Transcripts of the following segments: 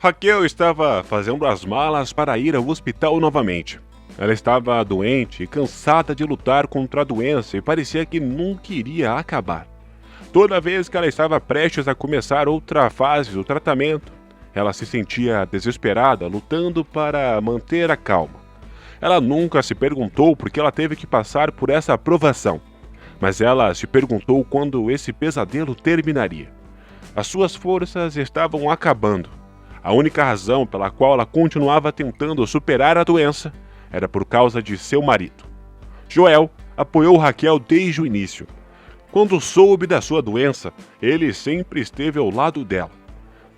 Raquel estava fazendo as malas para ir ao hospital novamente. Ela estava doente e cansada de lutar contra a doença e parecia que nunca iria acabar. Toda vez que ela estava prestes a começar outra fase do tratamento, ela se sentia desesperada, lutando para manter a calma. Ela nunca se perguntou por que ela teve que passar por essa provação, mas ela se perguntou quando esse pesadelo terminaria. As suas forças estavam acabando. A única razão pela qual ela continuava tentando superar a doença era por causa de seu marido. Joel apoiou Raquel desde o início. Quando soube da sua doença, ele sempre esteve ao lado dela.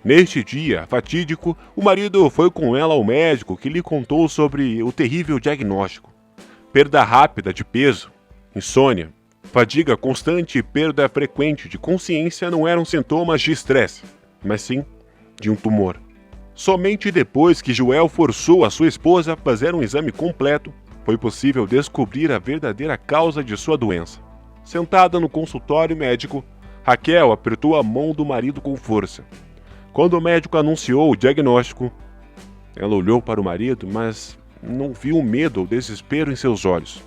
Neste dia fatídico, o marido foi com ela ao médico que lhe contou sobre o terrível diagnóstico. Perda rápida de peso, insônia, fadiga constante e perda frequente de consciência não eram sintomas de estresse, mas sim de um tumor. Somente depois que Joel forçou a sua esposa a fazer um exame completo, foi possível descobrir a verdadeira causa de sua doença. Sentada no consultório médico, Raquel apertou a mão do marido com força. Quando o médico anunciou o diagnóstico, ela olhou para o marido, mas não viu o medo ou desespero em seus olhos.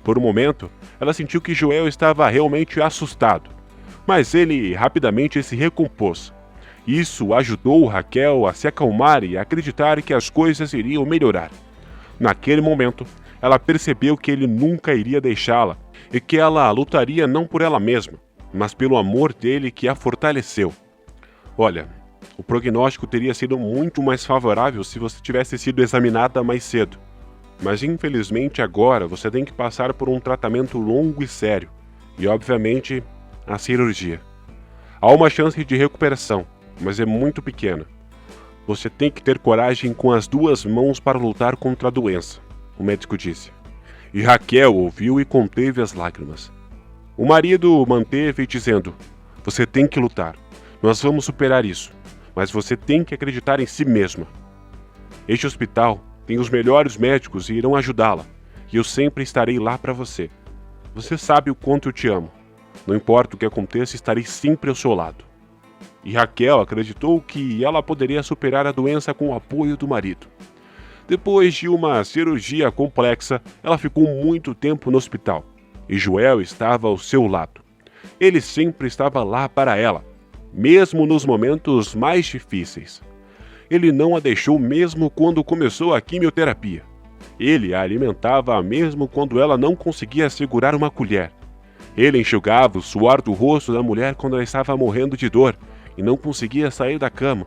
Por um momento, ela sentiu que Joel estava realmente assustado, mas ele rapidamente se recompôs. Isso ajudou Raquel a se acalmar e a acreditar que as coisas iriam melhorar. Naquele momento, ela percebeu que ele nunca iria deixá-la e que ela lutaria não por ela mesma, mas pelo amor dele que a fortaleceu. Olha, o prognóstico teria sido muito mais favorável se você tivesse sido examinada mais cedo. Mas infelizmente agora você tem que passar por um tratamento longo e sério, e obviamente a cirurgia. Há uma chance de recuperação, mas é muito pequena. Você tem que ter coragem com as duas mãos para lutar contra a doença, o médico disse. E Raquel ouviu e conteve as lágrimas. O marido manteve dizendo: você tem que lutar, nós vamos superar isso, mas você tem que acreditar em si mesma. Este hospital tem os melhores médicos e irão ajudá-la, e eu sempre estarei lá para você. Você sabe o quanto eu te amo. Não importa o que aconteça, estarei sempre ao seu lado. E Raquel acreditou que ela poderia superar a doença com o apoio do marido. Depois de uma cirurgia complexa, ela ficou muito tempo no hospital, e Joel estava ao seu lado. Ele sempre estava lá para ela, mesmo nos momentos mais difíceis. Ele não a deixou mesmo quando começou a quimioterapia. Ele a alimentava mesmo quando ela não conseguia segurar uma colher. Ele enxugava o suor do rosto da mulher quando ela estava morrendo de dor e não conseguia sair da cama.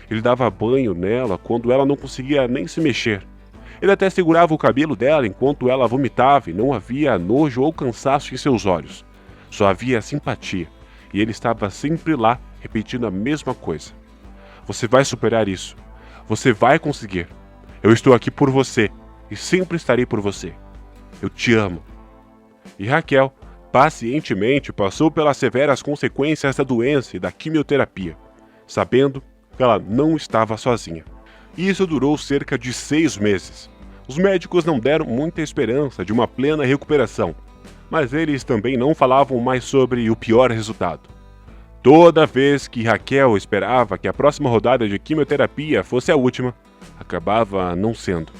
Ele dava banho nela quando ela não conseguia nem se mexer. Ele até segurava o cabelo dela enquanto ela vomitava e não havia nojo ou cansaço em seus olhos. Só havia simpatia, e ele estava sempre lá repetindo a mesma coisa. Você vai superar isso. Você vai conseguir. Eu estou aqui por você e sempre estarei por você. Eu te amo. E Raquel pacientemente passou pelas severas consequências da doença e da quimioterapia, sabendo que ela não estava sozinha. Isso durou cerca de 6 meses. Os médicos não deram muita esperança de uma plena recuperação, mas eles também não falavam mais sobre o pior resultado. Toda vez que Raquel esperava que a próxima rodada de quimioterapia fosse a última, acabava não sendo.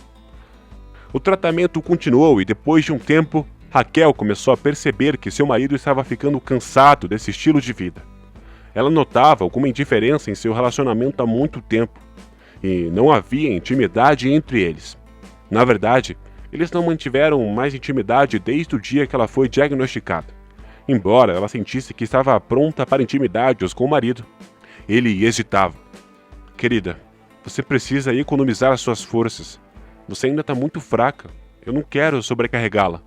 O tratamento continuou e depois de um tempo, Raquel começou a perceber que seu marido estava ficando cansado desse estilo de vida. Ela notava alguma indiferença em seu relacionamento há muito tempo, e não havia intimidade entre eles. Na verdade, eles não mantiveram mais intimidade desde o dia que ela foi diagnosticada. Embora ela sentisse que estava pronta para intimidades com o marido, ele hesitava. Querida, você precisa economizar as suas forças. Você ainda está muito fraca. Eu não quero sobrecarregá-la.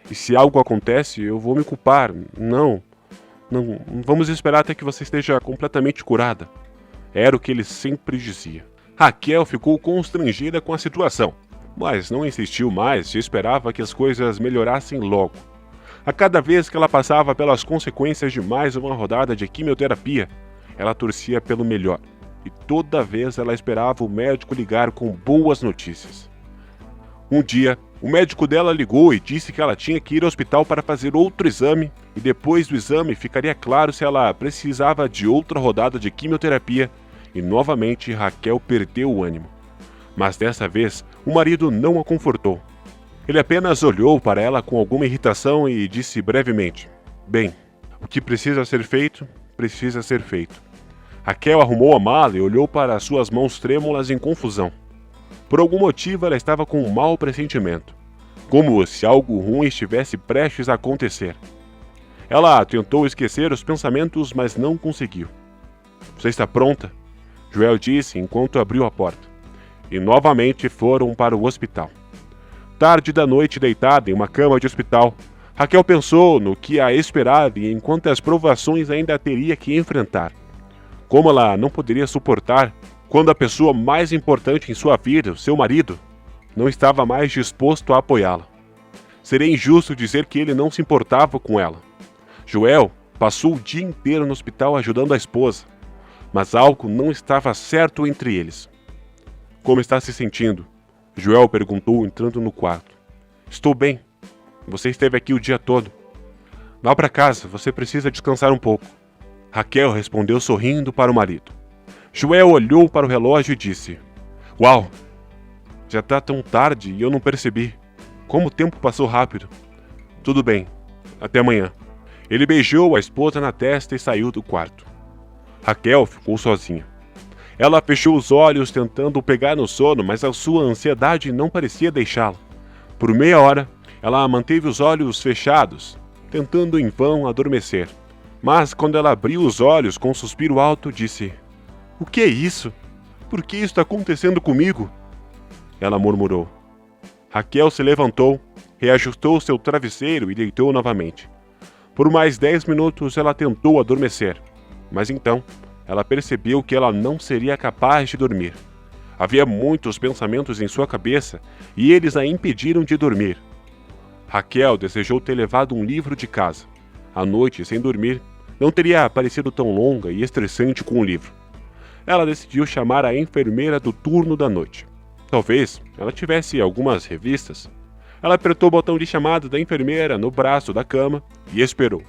E se algo acontece, eu vou me culpar. Não, vamos esperar até que você esteja completamente curada. Era o que ele sempre dizia. Raquel ficou constrangida com a situação, mas não insistiu mais e esperava que as coisas melhorassem logo. A cada vez que ela passava pelas consequências de mais uma rodada de quimioterapia, ela torcia pelo melhor, e toda vez ela esperava o médico ligar com boas notícias. Um dia, o médico dela ligou e disse que ela tinha que ir ao hospital para fazer outro exame, e depois do exame ficaria claro se ela precisava de outra rodada de quimioterapia, e novamente Raquel perdeu o ânimo. Mas dessa vez, o marido não a confortou. Ele apenas olhou para ela com alguma irritação e disse brevemente: "Bem, o que precisa ser feito, precisa ser feito." Raquel arrumou a mala e olhou para suas mãos trêmulas em confusão. Por algum motivo ela estava com um mau pressentimento, como se algo ruim estivesse prestes a acontecer. Ela tentou esquecer os pensamentos, mas não conseguiu. "Você está pronta?" Joel disse enquanto abriu a porta. E novamente foram para o hospital. Tarde da noite, deitada em uma cama de hospital, Raquel pensou no que a esperava e em quantas provações ainda teria que enfrentar. Como ela não poderia suportar quando a pessoa mais importante em sua vida, seu marido, não estava mais disposto a apoiá-la. Seria injusto dizer que ele não se importava com ela. Joel passou o dia inteiro no hospital ajudando a esposa, mas algo não estava certo entre eles. "Como está se sentindo?" Joel perguntou entrando no quarto. "Estou bem. Você esteve aqui o dia todo. Vá para casa, você precisa descansar um pouco." Raquel respondeu sorrindo para o marido. Joel olhou para o relógio e disse: "Uau! Já está tão tarde e eu não percebi. Como o tempo passou rápido." "Tudo bem. Até amanhã." Ele beijou a esposa na testa e saiu do quarto. Raquel ficou sozinha. Ela fechou os olhos tentando pegar no sono, mas a sua ansiedade não parecia deixá-la. Por meia hora, ela manteve os olhos fechados, tentando em vão adormecer. Mas quando ela abriu os olhos com um suspiro alto, disse: "O que é isso? Por que isso está acontecendo comigo?" Ela murmurou. Raquel se levantou, reajustou seu travesseiro e deitou novamente. Por mais 10 minutos ela tentou adormecer, mas então ela percebeu que ela não seria capaz de dormir. Havia muitos pensamentos em sua cabeça e eles a impediram de dormir. Raquel desejou ter levado um livro de casa. A noite, sem dormir, não teria parecido tão longa e estressante com o livro. Ela decidiu chamar a enfermeira do turno da noite. Talvez ela tivesse algumas revistas. Ela apertou o botão de chamada da enfermeira no braço da cama e esperou.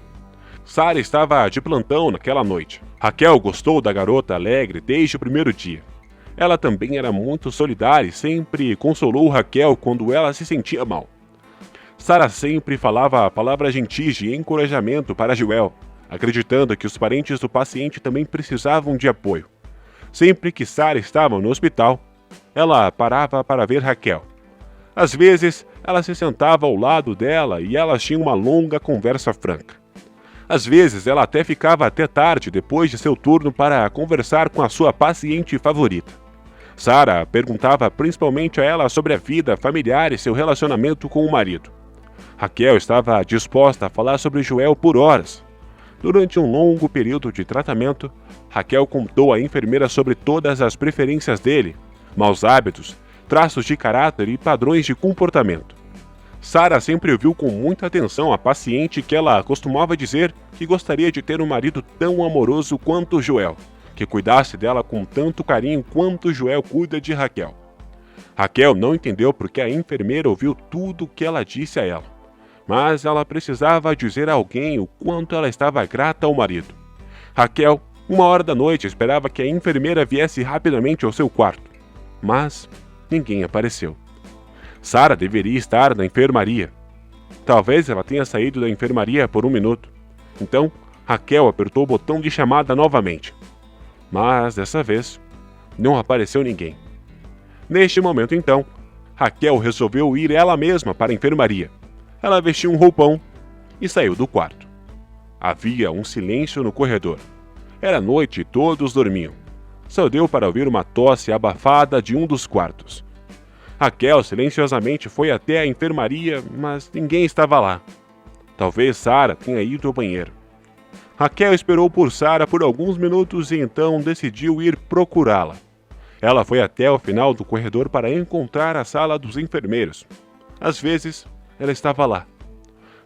Sara estava de plantão naquela noite. Raquel gostou da garota alegre desde o primeiro dia. Ela também era muito solidária e sempre consolou Raquel quando ela se sentia mal. Sara sempre falava palavras gentis de encorajamento para Joel, acreditando que os parentes do paciente também precisavam de apoio. Sempre que Sara estava no hospital, ela parava para ver Raquel. Às vezes, ela se sentava ao lado dela e elas tinham uma longa conversa franca. Às vezes, ela até ficava até tarde depois de seu turno para conversar com a sua paciente favorita. Sara perguntava principalmente a ela sobre a vida familiar e seu relacionamento com o marido. Raquel estava disposta a falar sobre Joel por horas. Durante um longo período de tratamento, Raquel contou à enfermeira sobre todas as preferências dele, maus hábitos, traços de caráter e padrões de comportamento. Sara sempre ouviu com muita atenção a paciente que ela costumava dizer que gostaria de ter um marido tão amoroso quanto Joel, que cuidasse dela com tanto carinho quanto Joel cuida de Raquel. Raquel não entendeu porque a enfermeira ouviu tudo o que ela disse a ela, mas ela precisava dizer a alguém o quanto ela estava grata ao marido. Raquel, 1 hora da noite, esperava que a enfermeira viesse rapidamente ao seu quarto, mas ninguém apareceu. Sara deveria estar na enfermaria. Talvez ela tenha saído da enfermaria por 1 minuto. Então, Raquel apertou o botão de chamada novamente. Mas, dessa vez, não apareceu ninguém. Neste momento, então, Raquel resolveu ir ela mesma para a enfermaria. Ela vestiu um roupão e saiu do quarto. Havia um silêncio no corredor. Era noite e todos dormiam. Só deu para ouvir uma tosse abafada de um dos quartos. Raquel silenciosamente foi até a enfermaria, mas ninguém estava lá. Talvez Sara tenha ido ao banheiro. Raquel esperou por Sara por alguns minutos e então decidiu ir procurá-la. Ela foi até o final do corredor para encontrar a sala dos enfermeiros. Às vezes, ela estava lá.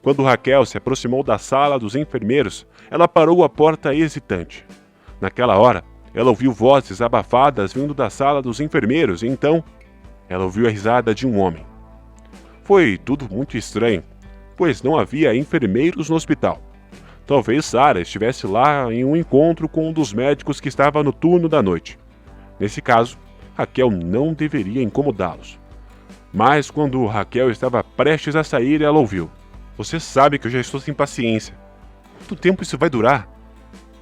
Quando Raquel se aproximou da sala dos enfermeiros, ela parou à porta hesitante. Naquela hora, ela ouviu vozes abafadas vindo da sala dos enfermeiros e então ela ouviu a risada de um homem. Foi tudo muito estranho, pois não havia enfermeiros no hospital. Talvez Sara estivesse lá em um encontro com um dos médicos que estava no turno da noite. Nesse caso, Raquel não deveria incomodá-los. Mas quando Raquel estava prestes a sair, ela ouviu: "Você sabe que eu já estou sem paciência. Quanto tempo isso vai durar?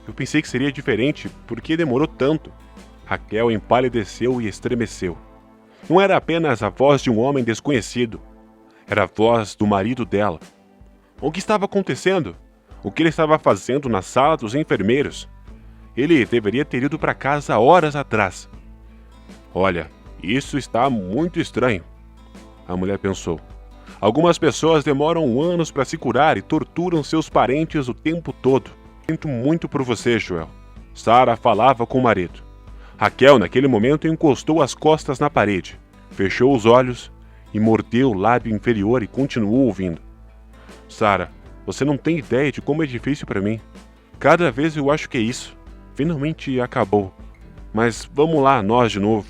Eu pensei que seria diferente, porque demorou tanto." Raquel empalideceu e estremeceu. Não era apenas a voz de um homem desconhecido. Era a voz do marido dela. O que estava acontecendo? O que ele estava fazendo na sala dos enfermeiros? Ele deveria ter ido para casa horas atrás. "Olha, isso está muito estranho", a mulher pensou. "Algumas pessoas demoram anos para se curar e torturam seus parentes o tempo todo. Sinto muito por você, Joel." Sara falava com o marido. Raquel, naquele momento, encostou as costas na parede, fechou os olhos e mordeu o lábio inferior e continuou ouvindo. "Sara, você não tem ideia de como é difícil para mim. Cada vez eu acho que é isso. Finalmente acabou. Mas vamos lá, nós de novo."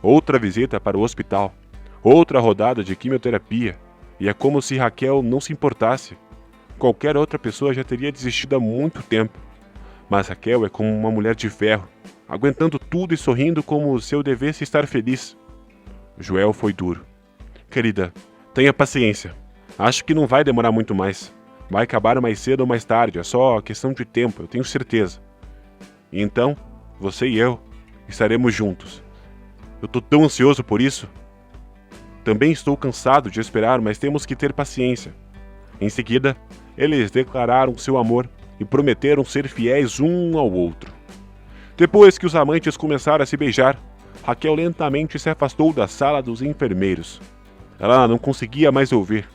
Outra visita para o hospital. Outra rodada de quimioterapia. E é como se Raquel não se importasse. Qualquer outra pessoa já teria desistido há muito tempo. Mas Raquel é como uma mulher de ferro, aguentando tudo e sorrindo como se eu devesse estar feliz. Joel foi duro. "Querida, tenha paciência. Acho que não vai demorar muito mais. Vai acabar mais cedo ou mais tarde, é só questão de tempo, eu tenho certeza. E então, você e eu estaremos juntos. Eu tô tão ansioso por isso." "Também estou cansado de esperar, mas temos que ter paciência." Em seguida, eles declararam seu amor e prometeram ser fiéis um ao outro. Depois que os amantes começaram a se beijar, Raquel lentamente se afastou da sala dos enfermeiros. Ela não conseguia mais ouvir.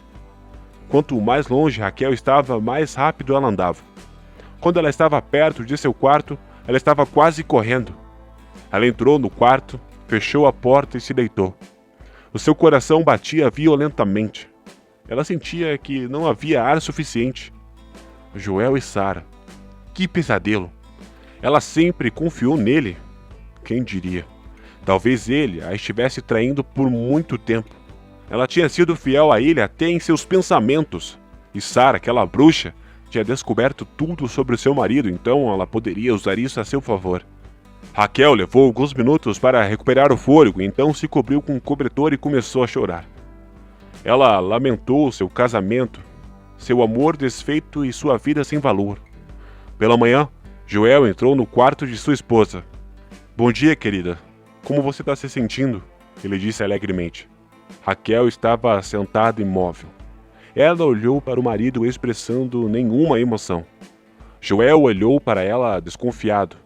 Quanto mais longe Raquel estava, mais rápido ela andava. Quando ela estava perto de seu quarto, ela estava quase correndo. Ela entrou no quarto, fechou a porta e se deitou. O seu coração batia violentamente. Ela sentia que não havia ar suficiente. Joel e Sara. Que pesadelo! Ela sempre confiou nele. Quem diria? Talvez ele a estivesse traindo por muito tempo. Ela tinha sido fiel a ele até em seus pensamentos. E Sara, aquela bruxa, tinha descoberto tudo sobre o seu marido, então ela poderia usar isso a seu favor. Raquel levou alguns minutos para recuperar o fôlego, então se cobriu com um cobertor e começou a chorar. Ela lamentou seu casamento, seu amor desfeito e sua vida sem valor. Pela manhã, Joel entrou no quarto de sua esposa. "Bom dia, querida. Como você está se sentindo?" ele disse alegremente. Raquel estava sentada imóvel. Ela olhou para o marido expressando nenhuma emoção. Joel olhou para ela desconfiado.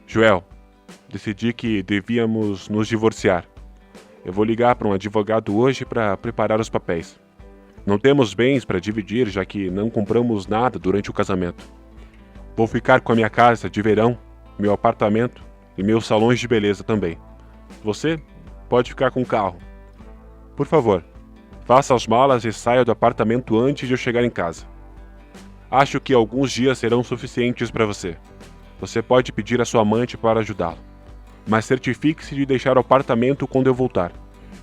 "Joel, decidi que devíamos nos divorciar. Eu vou ligar para um advogado hoje para preparar os papéis. Não temos bens para dividir, já que não compramos nada durante o casamento. Vou ficar com a minha casa de verão, meu apartamento e meus salões de beleza também. Você pode ficar com o carro. Por favor, faça as malas e saia do apartamento antes de eu chegar em casa. Acho que alguns dias serão suficientes para você. Você pode pedir a sua amante para ajudá-lo. Mas certifique-se de deixar o apartamento quando eu voltar.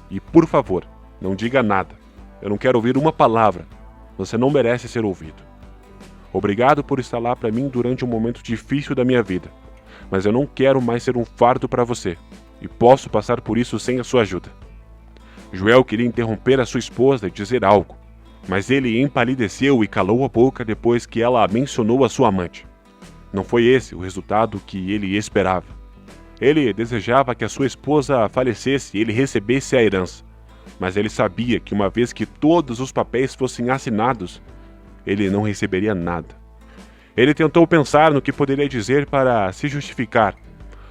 E, por favor, não diga nada. Eu não quero ouvir uma palavra. Você não merece ser ouvido. Obrigado por estar lá para mim durante um momento difícil da minha vida. Mas eu não quero mais ser um fardo para você. E posso passar por isso sem a sua ajuda." Joel queria interromper a sua esposa e dizer algo, mas ele empalideceu e calou a boca depois que ela mencionou a sua amante. Não foi esse o resultado que ele esperava. Ele desejava que a sua esposa falecesse e ele recebesse a herança, mas ele sabia que uma vez que todos os papéis fossem assinados, ele não receberia nada. Ele tentou pensar no que poderia dizer para se justificar,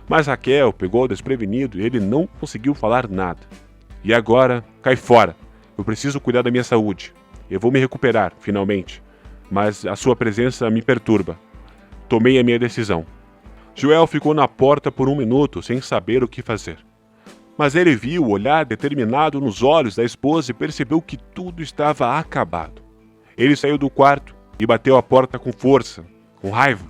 mas Raquel pegou desprevenido e ele não conseguiu falar nada. "E agora, cai fora. Eu preciso cuidar da minha saúde. Eu vou me recuperar, finalmente. Mas a sua presença me perturba. Tomei a minha decisão." Joel ficou na porta por um minuto, sem saber o que fazer. Mas ele viu o olhar determinado nos olhos da esposa e percebeu que tudo estava acabado. Ele saiu do quarto e bateu a porta com força, com raiva.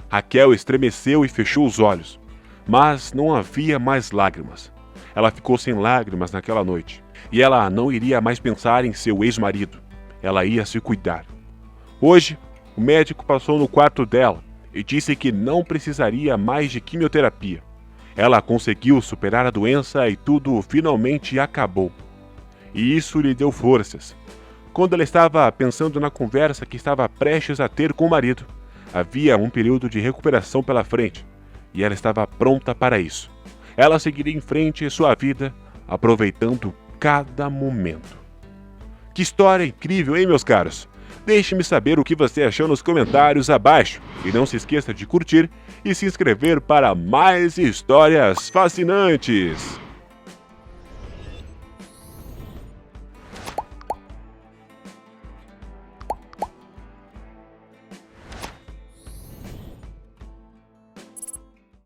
Raquel estremeceu e fechou os olhos, mas não havia mais lágrimas. Ela ficou sem lágrimas naquela noite, e ela não iria mais pensar em seu ex-marido. Ela ia se cuidar. Hoje, o médico passou no quarto dela e disse que não precisaria mais de quimioterapia. Ela conseguiu superar a doença e tudo finalmente acabou. E isso lhe deu forças. Quando ela estava pensando na conversa que estava prestes a ter com o marido, havia um período de recuperação pela frente, e ela estava pronta para isso. Ela seguiria em frente sua vida, aproveitando cada momento. Que história incrível, hein, meus caros? Deixe-me saber o que você achou nos comentários abaixo. E não se esqueça de curtir e se inscrever para mais histórias fascinantes.